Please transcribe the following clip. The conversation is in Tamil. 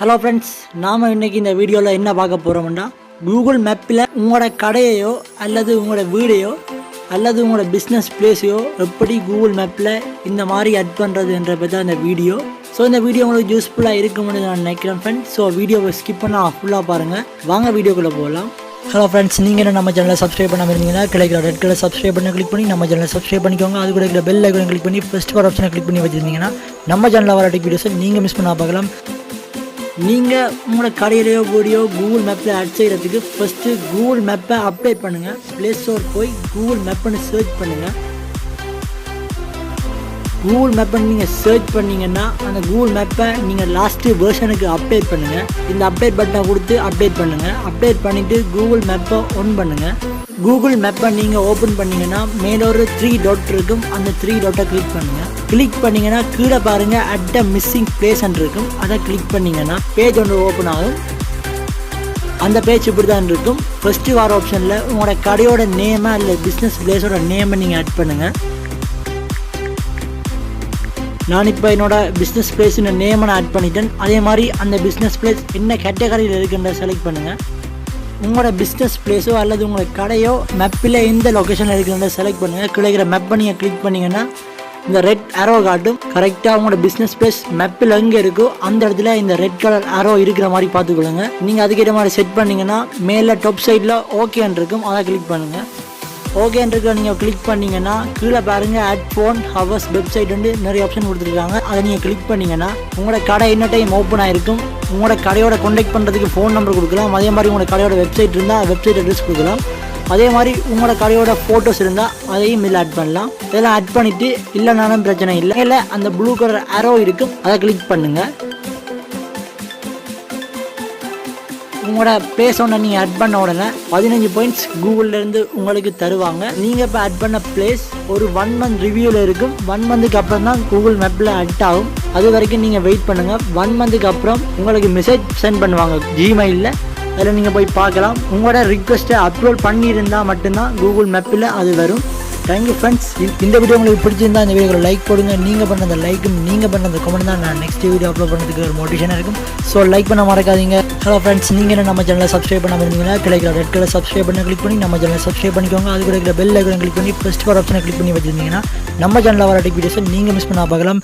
ஹலோ ஃப்ரெண்ட்ஸ், நாம் இன்றைக்கி இந்த வீடியோவில் என்ன பார்க்க போகிறோம்னா, கூகுள் மேப்பில் உங்களோட கடையையோ அல்லது உங்களோட வீடையோ அல்லது உங்களோட பிஸ்னஸ் பிளேஸையோ எப்படி கூகுள் மேப்பில் இந்த மாதிரி ஆட் பண்ணுறதுன்ற பற்றி தான் இந்த வீடியோ. ஸோ இந்த வீடியோ உங்களுக்கு யூஸ்ஃபுல்லாக இருக்கும்னு நான் நினைக்கிறேன் ஃப்ரெண்ட்ஸ். ஸோ வீடியோவை ஸ்கிப் பண்ணால் ஃபுல்லாக பாருங்கள். வாங்க வீடியோக்குள்ளே போகலாம். ஹலோ ஃப்ரெண்ட்ஸ், நீங்கள் நம்ம சேனலை சப்ஸ்கிரைப் பண்ணாமல் இருந்தீங்கன்னா கிடைக்கிற ரெட் கலர் சப்ஸ்கிரைப் பண்ணி கிளிக் பண்ணி நம்ம சேனலை சப்ஸ்கிரைப் பண்ணிக்கோங்க. அது கூட இருக்கிற பெல் ஐக்கனை கிளிக் பண்ணி ஃபர்ஸ்ட் ஒரு ஆப்ஷனை கிளிக் பண்ணி வச்சுருந்தீங்கன்னா நம்ம சேனலில் வர வீடியோஸை நீங்கள் மிஸ் பண்ணால் பார்க்கலாம். நீங்கள் உங்களோட கடையிலையோ வீடியோ கூகுள் மேப்பில் ஆட் செய்கிறதுக்கு ஃபஸ்ட்டு கூகுள் மேப்பை அப்டேட் பண்ணுங்கள். ப்ளே ஸ்டோர் போய் கூகுள் மேப்புன்னு சர்ச் பண்ணுங்கள். கூகுள் மேப்பை நீங்கள் சர்ச் பண்ணிங்கன்னா அந்த கூகுள் மேப்பை நீங்கள் லாஸ்ட்டு வேர்ஷனுக்கு அப்டேட் பண்ணுங்கள். இந்த அப்டேட் பட்டனை கொடுத்து அப்டேட் பண்ணுங்கள். அப்டேட் பண்ணிவிட்டு கூகுள் மேப்பை ஆன் பண்ணுங்கள். கூகுள் மேப்பை நீங்கள் ஓப்பன் பண்ணிங்கன்னா மேலே ஒரு 3 டாட் இருக்கும். அந்த 3 டாட்டை கிளிக் பண்ணுங்கள். கிளிக் பண்ணிங்கன்னா கீழே பாருங்கள் அட் அ மிஸ்ஸிங் பிளேஸ்ன்னு இருக்கும். அதை கிளிக் பண்ணிங்கன்னா பேஜ் ஒன்று ஓப்பன் ஆகும். அந்த பேஜ் இப்படி தான் இருக்கும். ஃபஸ்ட்டு வர ஆப்ஷனில் உங்களோட கடையோட நேமை இல்லை பிஸ்னஸ் பிளேஸோட நேமை நீங்கள் ஆட் பண்ணுங்கள். நான் இப்போ என்னோட பிஸ்னஸ் பிளேஸின் நேமை நான் ஆட் பண்ணிட்டேன். அதே மாதிரி அந்த பிஸ்னஸ் பிளேஸ் என்ன கேட்டகரியில் இருக்குன்ற செலக்ட் பண்ணுங்கள். உங்களோட பிஸ்னஸ் பிளேஸோ அல்லது உங்களோட கடையோ மேப்பில் எந்த லொக்கேஷனில் இருக்குன்ற செலக்ட் பண்ணுங்கள். கிடைக்கிற மேப்பை நீங்கள் கிளிக் பண்ணிங்கன்னா இந்த ரெட் அரோ காட்டும். கரெக்டாக உங்களோட பிஸ்னஸ் பிளேஸ் மேப்பில் எங்கே இருக்கோ அந்த இடத்துல இந்த ரெட் கலர் அரோ இருக்கிற மாதிரி பார்த்துக்கொள்ளுங்க. நீங்கள் அதுக்கேற்ற மாதிரி செட் பண்ணிங்கன்னா மேலே டாப் சைடில் ஓகேன்னு இருக்கும். அதை கிளிக் பண்ணுங்கள். ஓகேன்றதுக்கு நீங்கள் கிளிக் பண்ணிங்கன்னா கீழே பாருங்கள் ஆட் ஃபோன் ஹவர்ஸ் வெப்சைட் வந்து நிறைய ஆப்ஷன் கொடுத்துருக்காங்க. அதை நீங்கள் கிளிக் பண்ணிங்கன்னா உங்களோட கடை என்ன டைம் ஓப்பன் ஆகிருக்கும். உங்களோட கடையோட கான்டாக்ட் பண்ணுறதுக்கு ஃபோன் நம்பர் கொடுக்கலாம். அதே மாதிரி உங்களோட கடையோட வெப்சைட் இருந்தால் வெப்சைட் அட்ரஸ் கொடுக்கலாம். அதே மாதிரி உங்களோட கடையோட ஃபோட்டோஸ் இருந்தால் அதையும் இதில் ஆட் பண்ணலாம். இதெல்லாம் ஆட் பண்ணிவிட்டு இல்லைனாலும் பிரச்சனை இல்லை. இல்லை அந்த ப்ளூ கலர் அரோ இருக்கும். அதை கிளிக் பண்ணுங்கள். உங்களோட பிளேஸ் ஒன்று நீங்கள் ஆட் பண்ண உடனே 15 பாயிண்ட்ஸ் கூகுள்லேருந்து உங்களுக்கு தருவாங்க. நீங்கள் இப்போ ஆட் பண்ண பிளேஸ் ஒரு 1 மந்த் ரிவ்யூவில் இருக்கும். 1 மந்த்துக்கு அப்புறம் தான் கூகுள் மேப்பில் ஆட் ஆகும். அது வரைக்கும் நீங்கள் வெயிட் பண்ணுங்கள். 1 மந்த்துக்கு அப்புறம் உங்களுக்கு மெசேஜ் சென்ட் பண்ணுவாங்க ஜிமெயிலில். அதில் நீங்கள் போய் பார்க்கலாம். உங்களோட ரிக்வெஸ்ட்டை அப்லோட் பண்ணியிருந்தால் மட்டும்தான் கூகுள் மேப்பில் அது வரும். Thank you friends. இந்த வீடியோ உங்களுக்கு பிடிச்சிருந்தா இந்த வீடியோவில் லைக் போடுங்க. நீங்கள் பண்ண அந்த லைக்கும் நீங்கள் பண்ண அந்த கமெண்ட் தான் நான் நெக்ஸ்ட் வீடியோ அப்லோட் பண்ணுறதுக்கு ஒரு மோட்டிவேஷனாக இருக்கும். ஸோ லைக் பண்ண மறக்காதீங்க. ஹலோ ஃப்ரெண்ட்ஸ், நீங்கள் நம்ம சேனலை சப்ஸ்கிரைப் பண்ணாமல் இருந்தீங்கன்னா கிடைக்கிற ரெட் கலர் சப்ஸ்கிரைப் பண்ணி கிளிக் பண்ணி நம்ம சேனலை சப்ஸ்கிரைப் பண்ணிக்கோங்க. அது கூட இருக்கிற பெல் ஐக்கனை கிளிக் பண்ணி ஃபர்ஸ்ட் ஒரு ஆப்ஷனை கிளிக் பண்ணி வச்சுருந்தீங்கன்னா நம்ம சேனலில் வர வீடியோஸை நீங்கள் மிஸ் பண்ணால் பார்க்கலாம்.